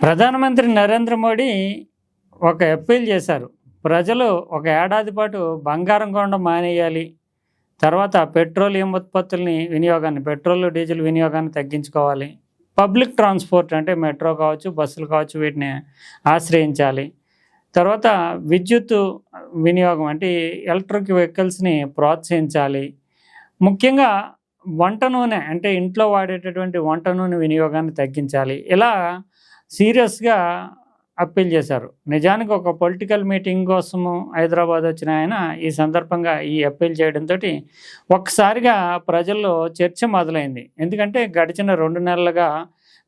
ప్రధానమంత్రి నరేంద్ర మోడీ ఒక అప్పీల్ చేశారు. ప్రజలు ఒక ఏడాది పాటు బంగారం కొనడం మానేయాలి. తర్వాత పెట్రోలియం ఉత్పత్తుల్ని పెట్రోల్, డీజిల్ వినియోగాన్ని తగ్గించుకోవాలి. పబ్లిక్ ట్రాన్స్‌పోర్ట్ అంటే మెట్రో కావచ్చు, బస్సులు కావచ్చు వీటిని ఆశ్రయించాలి. తర్వాత విద్యుత్తు వినియోగం అంటే ఎలక్ట్రిక్ వెహికల్స్‌ని ప్రోత్సహించాలి. ముఖ్యంగా వంట నూనె అంటే ఇంట్లో వాడేటటువంటి వంట నూనె వినియోగాన్ని తగ్గించాలి. ఇలా సీరియస్‌గా అప్పీల్ చేశారు. నిజానికి ఒక పొలిటికల్ మీటింగ్ కోసము హైదరాబాద్ వచ్చిన ఆయన ఈ సందర్భంగా ఈ అప్పీల్ చేయడంతోటి ఒక్కసారిగా ప్రజల్లో చర్చ మొదలైంది. ఎందుకంటే గడిచిన 2 నెలలుగా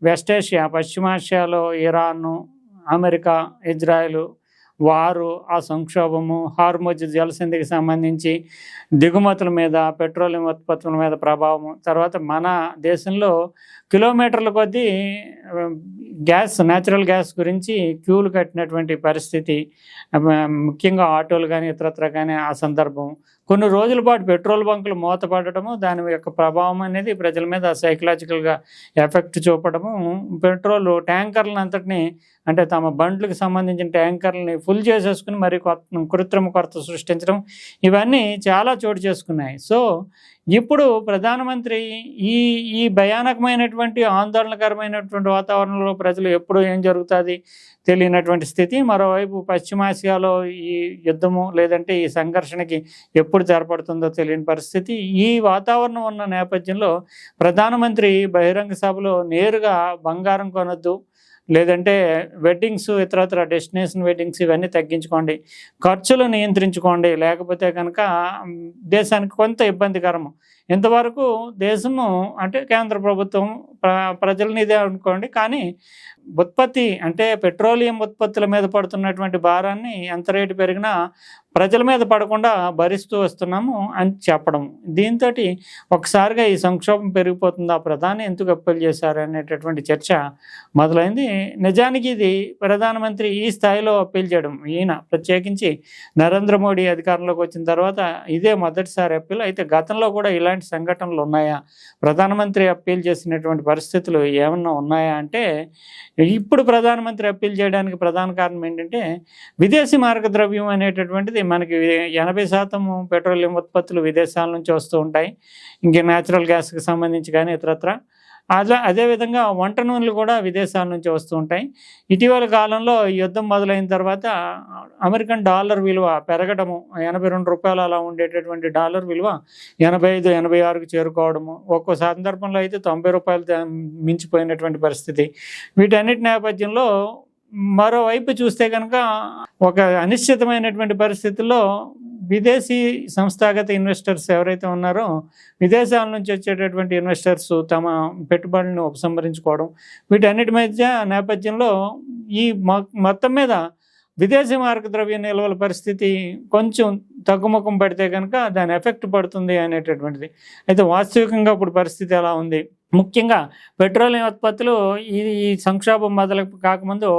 వెస్ట్ ఏషియా, పశ్చిమాసియాలో ఇరాను, అమెరికా, ఇజ్రాయెలు వారు, ఆ సంక్షోభము, హార్ముజ్ జలసంధికి సంబంధించి దిగుమతుల మీద, పెట్రోలియం ఉత్పత్తుల మీద ప్రభావము, తర్వాత మన దేశంలో కిలోమీటర్ల కొద్దీ నేచురల్ గ్యాస్ గురించి క్యూలు కట్టినటువంటి పరిస్థితి, ముఖ్యంగా ఆటోలు కానీ ఇతరత్ర కానీ ఆ సందర్భం, కొన్ని రోజుల పాటు పెట్రోల్ బంకులు మూతపడటము, దాని యొక్క ప్రభావం అనేది ప్రజల మీద సైకలాజికల్గా ఎఫెక్ట్ చూపడము, పెట్రోల్ ట్యాంకర్లను అంతటిని అంటే తమ బండ్లకు సంబంధించిన ట్యాంకర్లని ఫుల్ చేసేసుకుని మరి కృత్రిమ కొరత సృష్టించడం, ఇవన్నీ చాలా చోటు చేసుకున్నాయి. సో ఇప్పుడు ప్రధానమంత్రి ఈ ఈ భయానకమైనటువంటి ఆందోళనకరమైనటువంటి వాతావరణంలో ప్రజలు ఎప్పుడు ఏం జరుగుతుంది తెలియనటువంటి స్థితి, మరోవైపు పశ్చిమాసియాలో ఈ యుద్ధము లేదంటే ఈ సంఘర్షణకి ఎప్పుడు చేపడుతుందో తెలియని పరిస్థితి, ఈ వాతావరణం ఉన్న నేపథ్యంలో ప్రధానమంత్రి బహిరంగ సభలో నేరుగా బంగారం కొనొద్దు, లేదంటే వెడ్డింగ్స్ ఇతరత్ర డెస్టినేషన్ వెడ్డింగ్స్ ఇవన్నీ తగ్గించుకోండి, ఖర్చులు నియంత్రించుకోండి, లేకపోతే కనుక దేశానికి కొంత ఇబ్బందికరము. ఇంతవరకు దేశము అంటే కేంద్ర ప్రభుత్వం ప్రజలని ఇదే అనుకోండి, కానీ ఉత్పత్తి అంటే పెట్రోలియం ఉత్పత్తుల మీద పడుతున్నటువంటి భారాన్ని ఎంత రేటు పెరిగినా ప్రజల మీద పడకుండా భరిస్తూ వస్తున్నాము అని చెప్పడం. దీంతో ఒకసారిగా ఈ సంక్షోభం పెరిగిపోతుందా, ప్రధాని ఎందుకు అప్పీల్ చేశారు అనేటటువంటి చర్చ మొదలైంది. నిజానికి ఇది ప్రధానమంత్రి ఈ స్థాయిలో అప్పీల్ చేయడం, ఈయన ప్రత్యేకించి నరేంద్ర మోడీ అధికారంలోకి వచ్చిన తర్వాత ఇదే మొదటిసారి అప్పీల్. అయితే గతంలో కూడా ఇలాంటి సంఘటనలు ఉన్నాయా, ప్రధానమంత్రి అప్పీల్ చేసినటువంటి పరిస్థితులు ఏమన్నా ఉన్నాయా అంటే, ఇప్పుడు ప్రధానమంత్రి అప్పీల్ చేయడానికి ప్రధాన కారణం ఏంటంటే విదేశీ మార్గద్రవ్యం అనేటటువంటిది మనకి 80% పెట్రోలియం ఉత్పత్తులు విదేశాల నుంచి వస్తూ ఉంటాయి. ఇంక న్యాచురల్ గ్యాస్కి సంబంధించి కానీ ఇతరత్ర అదేవిధంగా వంట నూనెలు కూడా విదేశాల నుంచి వస్తూ ఉంటాయి. ఇటీవల కాలంలో యుద్ధం మొదలైన తర్వాత అమెరికన్ డాలర్ విలువ పెరగడము, 82 రూపాయలు అలా ఉండేటటువంటి డాలర్ విలువ 85, 86కు చేరుకోవడము, ఒక్కో సందర్భంలో అయితే 90 రూపాయలు మించిపోయినటువంటి పరిస్థితి. వీటన్నిటి నేపథ్యంలో మరోవైపు చూస్తే కనుక ఒక అనిశ్చితమైనటువంటి పరిస్థితుల్లో విదేశీ సంస్థాగత ఇన్వెస్టర్స్ ఎవరైతే ఉన్నారో, విదేశాల నుంచి వచ్చేటటువంటి ఇన్వెస్టర్స్ తమ పెట్టుబడులను ఉపసంహరించుకోవడం, వీటన్నిటి మధ్య నేపథ్యంలో ఈ మొత్తం మీద విదేశీ మార్గద్రవ్య నిల్వల పరిస్థితి కొంచెం తగ్గుముఖం పడితే కనుక దాని ఎఫెక్ట్ పడుతుంది అనేటటువంటిది. అయితే వాస్తవికంగా ఇప్పుడు పరిస్థితి ఎలా ఉంది, ముఖ్యంగా పెట్రోలియం ఉత్పత్తులు ఈ సంక్షోభం మొదలు కాకముందు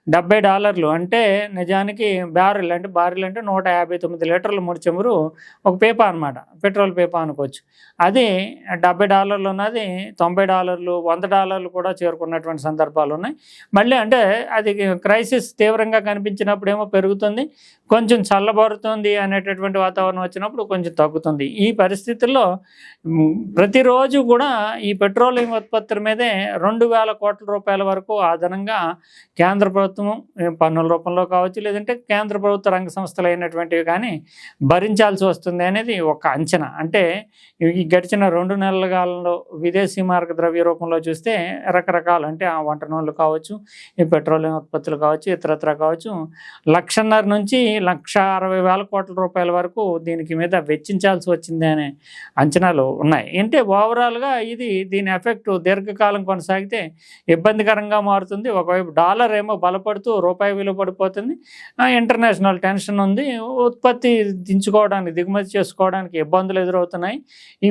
$70 అంటే నిజానికి బారిల్ అంటే 159 లీటర్ల ముడి చమురు ఒక పీపా అనమాట, పెట్రోల్ పీపా అనుకోవచ్చు. అది $70 ఉన్నది $90, $100 కూడా చేరుకున్నటువంటి సందర్భాలు ఉన్నాయి. మళ్ళీ అంటే అది క్రైసిస్ తీవ్రంగా కనిపించినప్పుడు ఏమో పెరుగుతుంది, కొంచెం చల్లబడుతుంది అనేటటువంటి వాతావరణం వచ్చినప్పుడు కొంచెం తగ్గుతుంది. ఈ పరిస్థితుల్లో ప్రతిరోజు కూడా ఈ పెట్రోలియం ఉత్పత్తుల మీదే 2,000 కోట్ల రూపాయల వరకు అదనంగా కేంద్ర ప్రభుత్వం పన్నుల రూపంలో కావచ్చు, లేదంటే కేంద్ర ప్రభుత్వ రంగ సంస్థలు అయినటువంటివి కానీ భరించాల్సి వస్తుంది అనేది ఒక అంచనా. అంటే ఈ గడిచిన 2 నెలల కాలంలో విదేశీ మార్గ ద్రవ్య రూపంలో చూస్తే రకరకాలు అంటే ఆ వంట నూనెలు కావచ్చు, ఈ పెట్రోలియం ఉత్పత్తులు కావచ్చు, ఇతరత్ర కావచ్చు, 1,50,000 నుంచి 1,60,000 కోట్ల రూపాయల వరకు దీనికి మీద వెచ్చించాల్సి వచ్చింది అనే అంచనాలు ఉన్నాయి. అంటే ఓవరాల్గా దీని ఎఫెక్ట్ దీర్ఘకాలం కొనసాగితే ఇబ్బందికరంగా మారుతుంది. ఒకవైపు డాలర్ ఏమో బలపడుతూ రూపాయి విలువ పడిపోతుంది, ఇంటర్నేషనల్ టెన్షన్ ఉంది, ఉత్పత్తి దిగుమతి చేసుకోవడానికి ఇబ్బందులు ఎదురవుతున్నాయి.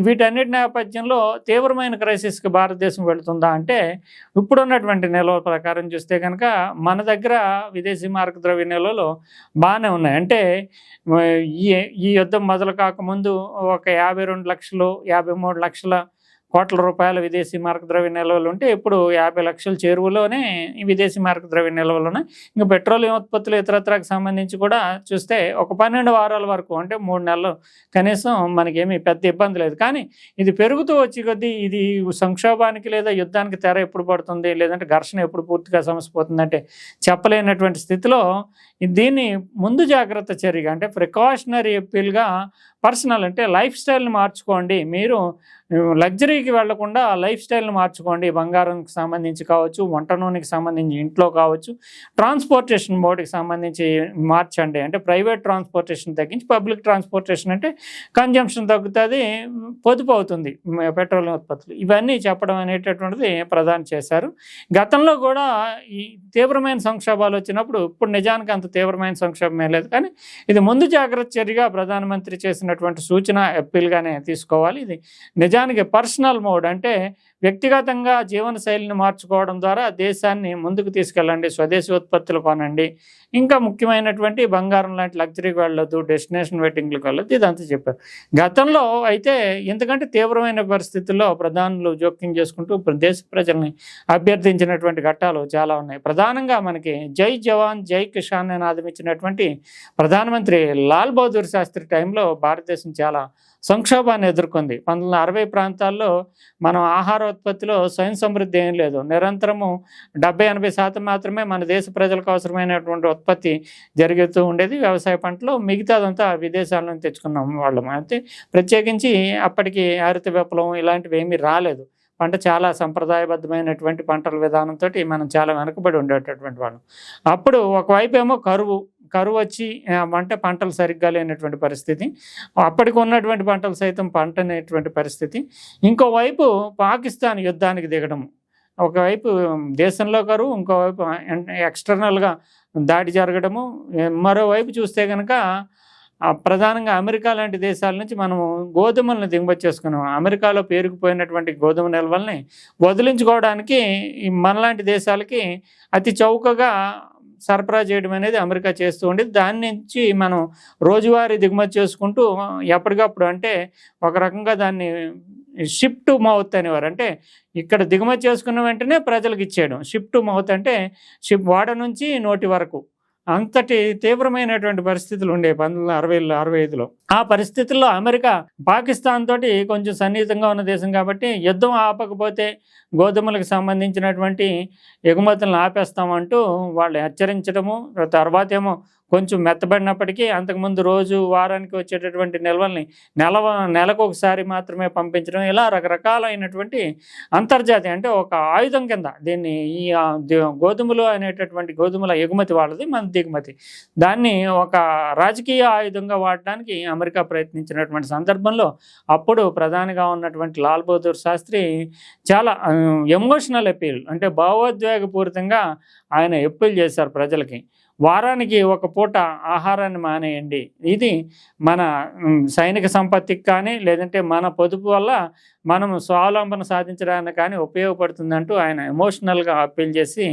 వీటన్నిటి నేపథ్యంలో తీవ్రమైన క్రైసిస్కి భారతదేశం వెళుతుందా అంటే, ఇప్పుడున్నటువంటి నిల్వల ప్రకారం చూస్తే కనుక మన దగ్గర విదేశీ మార్గద్రవ్య నిల్వలు బాగానే ఉన్నాయి. అంటే ఈ యుద్ధం మొదలు కాకముందు ఒక 52 లక్షలు 53 లక్షల కోట్ల రూపాయల విదేశీ మారక ద్రవ్య నిల్వలు ఉంటే ఇప్పుడు 50 లక్షల చేరువలోనే ఈ విదేశీ మారక ద్రవ్య నిల్వలు ఉన్నాయి. ఇంకా పెట్రోలియం ఉత్పత్తులు ఇతరత్రకు సంబంధించి కూడా చూస్తే ఒక 12 వారాల వరకు, అంటే 3 నెలలు కనీసం మనకేమీ పెద్ద ఇబ్బంది లేదు. కానీ ఇది పెరుగుతూ వచ్చి కొద్దీ ఇది సంక్షోభానికి లేదా యుద్ధానికి తెర ఎప్పుడు పడుతుంది, లేదంటే ఘర్షణ ఎప్పుడు పూర్తిగా సమసిపోతుందంటే చెప్పలేనటువంటి స్థితిలో దీన్ని ముందు జాగ్రత్త చర్యగా, అంటే ప్రికాషనరీ అప్పీల్గా పర్సనల్, అంటే లైఫ్ స్టైల్ని మార్చుకోండి. మీరు లగ్జరీకి వెళ్లకుండా లైఫ్ స్టైల్ని మార్చుకోండి. బంగారంకి సంబంధించి కావచ్చు, వంట నూనెకి సంబంధించి ఇంట్లో కావచ్చు, ట్రాన్స్పోర్టేషన్ మోడ్కి సంబంధించి మార్చండి. అంటే ప్రైవేట్ ట్రాన్స్పోర్టేషన్ తగ్గించి పబ్లిక్ ట్రాన్స్పోర్టేషన్ అంటే కన్జంప్షన్ తగ్గుతుంది, పొదుపు అవుతుంది పెట్రోలియం ఉత్పత్తులు. ఇవన్నీ చెప్పడం అనేటటువంటిది ప్రధాని చేశారు. గతంలో కూడా ఈ తీవ్రమైన సంక్షోభాలు వచ్చినప్పుడు, ఇప్పుడు నిజానికి అంత తీవ్రమైన సంక్షోభమే లేదు, కానీ ఇది ముందు జాగ్రత్త చర్యగా ప్రధానమంత్రి చేసినటువంటి సూచన అప్పీల్గానే తీసుకోవాలి. ఇది నిజానికి పర్సనల్ మోడ్, అంటే వ్యక్తిగతంగా జీవన శైలిని మార్చుకోవడం ద్వారా దేశాన్ని ముందుకు తీసుకెళ్ళండి, స్వదేశీ ఉత్పత్తులు కొనండి, ఇంకా ముఖ్యమైనటువంటి బంగారం లాంటి లగ్జరీకి వెళ్ళొద్దు, డెస్టినేషన్ వెడ్డింగ్లకు వెళ్ళొద్దు, ఇదంతా చెప్పారు. గతంలో అయితే ఇంతకంటే తీవ్రమైన పరిస్థితుల్లో ప్రధానులు జోక్యం చేసుకుంటూ దేశ ప్రజల్ని అభ్యర్థించినటువంటి ఘట్టాలు చాలా ఉన్నాయి. ప్రధానంగా మనకి జై జవాన్ జై కిసాన్ నినాదం ఇచ్చినటువంటి ప్రధానమంత్రి లాల్ బహదూర్ శాస్త్రి టైంలో భారతదేశం చాలా సంక్షోభాన్ని ఎదుర్కొంది. 1960 ప్రాంతాల్లో మనం ఆహార ఉత్పత్తిలో స్వయం సమృద్ధి ఏం లేదు. నిరంతరము 70-80% మాత్రమే మన దేశ ప్రజలకు అవసరమైనటువంటి ఉత్పత్తి జరుగుతూ ఉండేది వ్యవసాయ పంటలో. మిగతాదంతా విదేశాల నుంచి తెచ్చుకున్నాం వాళ్ళం. అయితే ప్రత్యేకించి అప్పటికి హరిత విప్లవం ఇలాంటివి ఏమీ రాలేదు. పంట చాలా సంప్రదాయబద్ధమైనటువంటి పంటల విధానంతో మనం చాలా వెనుకబడి ఉండేటటువంటి వాళ్ళం. అప్పుడు ఒకవైపు ఏమో కరువు వచ్చి అంటే పంటలు సరిగ్గా లేనటువంటి పరిస్థితి, అప్పటికి ఉన్నటువంటి పంటలు సైతం పంట అనేటువంటి పరిస్థితి. ఇంకోవైపు పాకిస్తాన్ యుద్ధానికి దిగడము, ఒకవైపు దేశంలో కరువు, ఇంకోవైపు ఎక్స్టర్నల్గా దాడి జరగడము. మరోవైపు చూస్తే కనుక ప్రధానంగా అమెరికా లాంటి దేశాల నుంచి మనము గోధుమలను దిగుమతి చేసుకున్నాం. అమెరికాలో పేరుకుపోయినటువంటి గోధుమ నిల్వల్ని వదిలించుకోవడానికి మనలాంటి దేశాలకి అతి చౌకగా సరఫరా చేయడం అనేది అమెరికా చేస్తూ ఉండేది. దాని నుంచి మనం రోజువారీ దిగుమతి చేసుకుంటూ ఎప్పటికప్పుడు, అంటే ఒక రకంగా దాన్ని షిప్ టు మౌత్ అనేవారు. అంటే ఇక్కడ దిగుమతి చేసుకున్న వెంటనే ప్రజలకు ఇచ్చేయడం. షిప్ టు మౌత్ అంటే వాడ నుంచి నోటి వరకు. అంతటి తీవ్రమైనటువంటి పరిస్థితులు ఉండే 1960-65లో. ఆ పరిస్థితుల్లో అమెరికా పాకిస్తాన్ తోటి కొంచెం సన్నిహితంగా ఉన్న దేశం కాబట్టి యుద్ధం ఆపకపోతే గోధుమలకు సంబంధించినటువంటి ఎగుమతులను ఆపేస్తామంటూ వాళ్ళు హెచ్చరించడము, తర్వాత ఏమో కొంచెం మెత్తబడినప్పటికీ అంతకుముందు రోజు వారానికి వచ్చేటటువంటి నిల్వల్ని నెలకు ఒకసారి మాత్రమే పంపించడం, ఇలా రకరకాలైనటువంటి అంతర్జాతీయ, అంటే ఒక ఆయుధం కింద దీన్ని ఈ గోధుమలు అనేటటువంటి గోధుమల ఎగుమతి వాళ్ళది, మన దిగుమతి, దాన్ని ఒక రాజకీయ ఆయుధంగా వాడడానికి అమెరికా ప్రయత్నించినటువంటి సందర్భంలో అప్పుడు ప్రధానిగా ఉన్నటువంటి లాల్ బహదూర్ శాస్త్రి చాలా ఎమోషనల్ అపీల్, అంటే భావోద్వేగపూరితంగా ఆయన అప్పీల్ చేశారు ప్రజలకి. వారానికి ఒక పూట ఆహారాన్ని మానేయండి, ఇది మన సైనిక సంపత్తికి కానీ లేదంటే మన పొదుపు వల్ల మనం స్వావలంబన సాధించడానికి కానీ ఉపయోగపడుతుందంటూ ఆయన ఎమోషనల్గా అప్పీల్ చేసి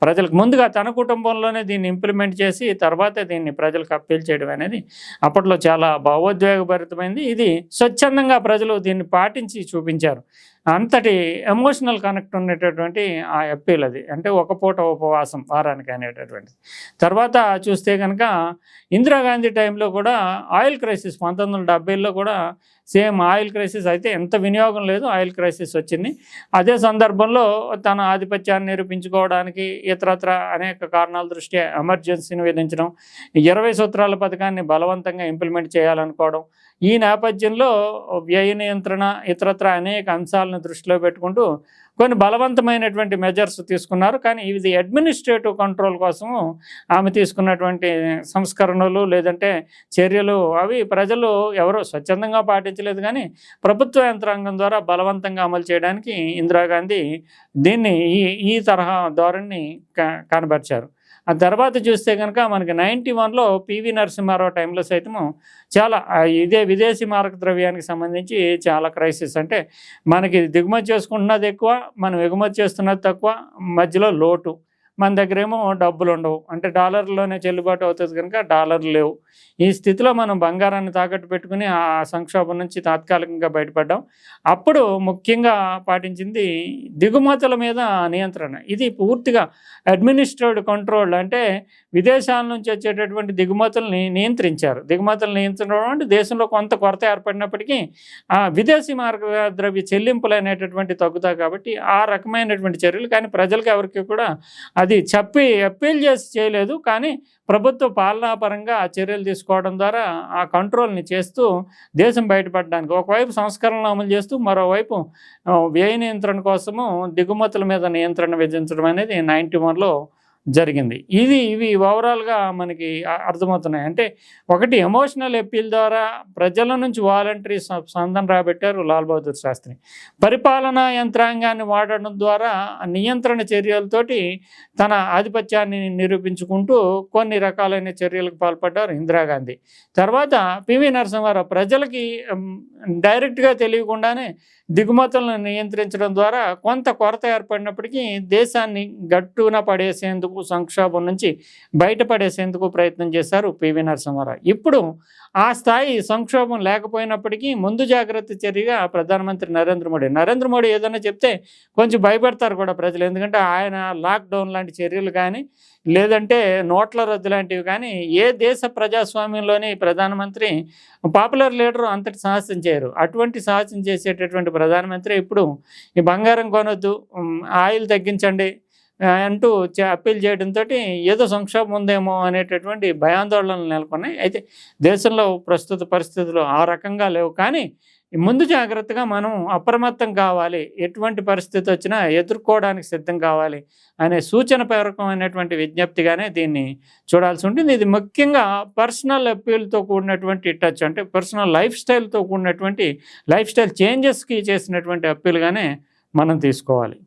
ప్రజలకు ముందుగా తన కుటుంబంలోనే దీన్ని ఇంప్లిమెంట్ చేసి తర్వాత దీన్ని ప్రజలకు అప్పీల్ చేయడం అనేది అప్పట్లో చాలా భావోద్వేగభరితమైంది. ఇది స్వచ్ఛందంగా ప్రజలు దీన్ని పాటించి చూపించారు. అంతటి ఎమోషనల్ కనెక్ట్ ఉండేటటువంటి ఆ అప్పీల్ అది, అంటే ఒక పూట ఉపవాసం వారానికి అనేటటువంటిది. తర్వాత చూస్తే కనుక ఇందిరాగాంధీ టైంలో కూడా ఆయిల్ క్రైసిస్ 1970లో కూడా సేమ్ ఆయిల్ క్రైసిస్, అయితే ఎంత వినియోగం లేదు, ఆయిల్ క్రైసిస్ వచ్చింది. అదే సందర్భంలో తన ఆధిపత్యాన్ని నిరూపించుకోవడానికి ఇతరత్ర అనేక కారణాల దృష్ట్యా ఎమర్జెన్సీని విధించడం, 20 సూత్రాల పథకాన్ని బలవంతంగా ఇంప్లిమెంట్ చేయాలనుకోవడం, ఈ నేపథ్యంలో వ్యయ నియంత్రణ ఇతరత్ర అనేక అంశాలను దృష్టిలో పెట్టుకుంటూ కొన్ని బలవంతమైనటువంటి మెజర్స్ తీసుకున్నారు. కానీ ఇది అడ్మినిస్ట్రేటివ్ కంట్రోల్ కోసము ఆమె తీసుకున్నటువంటి సంస్కరణలు లేదంటే చర్యలు అవి ప్రజలు ఎవరో స్వచ్ఛందంగా పాటించలేదు, కానీ ప్రభుత్వ యంత్రాంగం ద్వారా బలవంతంగా అమలు చేయడానికి ఇందిరాగాంధీ దీన్ని ఈ తరహా ధోరణిని కనబరిచారు. ఆ తర్వాత చూస్తే కనుక మనకి 91లో పివి నరసింహారావు టైంలో సైతము చాలా ఇదే విదేశీ మారక ద్రవ్యానికి సంబంధించి చాలా క్రైసిస్, అంటే మనకి దిగుమతి చేసుకుంటున్నది ఎక్కువ, మనం ఎగుమతి చేస్తున్నది తక్కువ, మధ్యలో లోటు. మన దగ్గరేమో డబ్బులు ఉండవు, అంటే డాలర్లోనే చెల్లుబాటు అవుతుంది కనుక డాలర్లు లేవు. ఈ స్థితిలో మనం బంగారాన్ని తాకట్టు పెట్టుకుని ఆ సంక్షోభం నుంచి తాత్కాలికంగా బయటపడ్డాం. అప్పుడు ముఖ్యంగా పాటించింది దిగుమతుల మీద నియంత్రణ. ఇది పూర్తిగా అడ్మినిస్ట్రేటివ్ కంట్రోల్, అంటే విదేశాల నుంచి వచ్చేటటువంటి దిగుమతుల్ని నియంత్రించారు. దిగుమతులు నియంత్రించడం అంటే దేశంలో కొంత కొరత ఏర్పడినప్పటికీ విదేశీ మార్గ ద్రవ్య చెల్లింపులు అనేటటువంటి తగ్గుతాయి కాబట్టి ఆ రకమైనటువంటి చర్యలు. కానీ ప్రజలకు ఎవరికి కూడా అది అప్పీల్ చేసి చేయలేదు. కానీ ప్రభుత్వ పాలనాపరంగా ఆ చర్యలు తీసుకోవడం ద్వారా ఆ కంట్రోల్ని చేస్తూ దేశం బయటపడడానికి ఒకవైపు సంస్కరణలు అమలు చేస్తూ మరోవైపు వ్యయ నియంత్రణ కోసము దిగుమతుల మీద నియంత్రణ విధించడం అనేది 91లో జరిగింది. ఇవి ఓవరాల్గా మనకి అర్థమవుతున్నాయి. అంటే ఒకటి ఎమోషనల్ అప్పీల్ ద్వారా ప్రజల నుంచి వాలంటరీ స్పందన రాబట్టారు లాల్ బహదూర్ శాస్త్రి. పరిపాలనా యంత్రాంగాన్ని వాడడం ద్వారా నియంత్రణ చర్యలతోటి తన ఆధిపత్యాన్ని నిరూపించుకుంటూ కొన్ని రకాలైన చర్యలకు పాల్పడ్డారు ఇందిరాగాంధీ. తర్వాత పివి నరసింహారావు ప్రజలకి డైరెక్ట్గా తెలియకుండానే దిగుమతులను నియంత్రించడం ద్వారా కొంత కొరత ఏర్పడినప్పటికీ దేశాన్ని గట్టున పడేసేందుకు, సంక్షోభం నుంచి బయటపడేసేందుకు ప్రయత్నం చేశారు పివి నరసింహారావు. ఇప్పుడు ఆ స్థాయి సంక్షోభం లేకపోయినప్పటికీ ముందు జాగ్రత్త చర్యగా ప్రధానమంత్రి నరేంద్ర మోడీ ఏదైనా చెప్తే కొంచెం భయపడతారు కూడా ప్రజలు. ఎందుకంటే ఆయన లాక్డౌన్ లాంటి చర్యలు కానీ లేదంటే నోట్ల రద్దు లాంటివి కానీ ఏ దేశ ప్రజాస్వామ్యంలోని ప్రధానమంత్రి పాపులర్ లీడరు అంతటి సాహసం చేయరు. అటువంటి సాహసం చేసేటటువంటి ప్రధానమంత్రి ఇప్పుడు ఈ బంగారం కొనొద్దు, ఆయిల్ తగ్గించండి అంటూ అప్పీల్ చేయడంతో ఏదో సంక్షోభం ఉందేమో అనేటటువంటి భయాందోళనలు నెలకొన్నాయి. అయితే దేశంలో ప్రస్తుత పరిస్థితులు ఆ రకంగా లేవు. కానీ ముందు జాగ్రత్తగా మనం అప్రమత్తం కావాలి, ఎటువంటి పరిస్థితి వచ్చినా ఎదుర్కోవడానికి సిద్ధం కావాలి అనే సూచనపూర్వకమైనటువంటి విజ్ఞప్తిగానే దీన్ని చూడాల్సి ఉంటుంది. ఇది ముఖ్యంగా పర్సనల్ అప్పీల్తో కూడినటువంటి టచ్, అంటే పర్సనల్ లైఫ్ స్టైల్తో కూడినటువంటి లైఫ్ స్టైల్ చేంజెస్కి చేసినటువంటి అప్పీల్గానే మనం తీసుకోవాలి.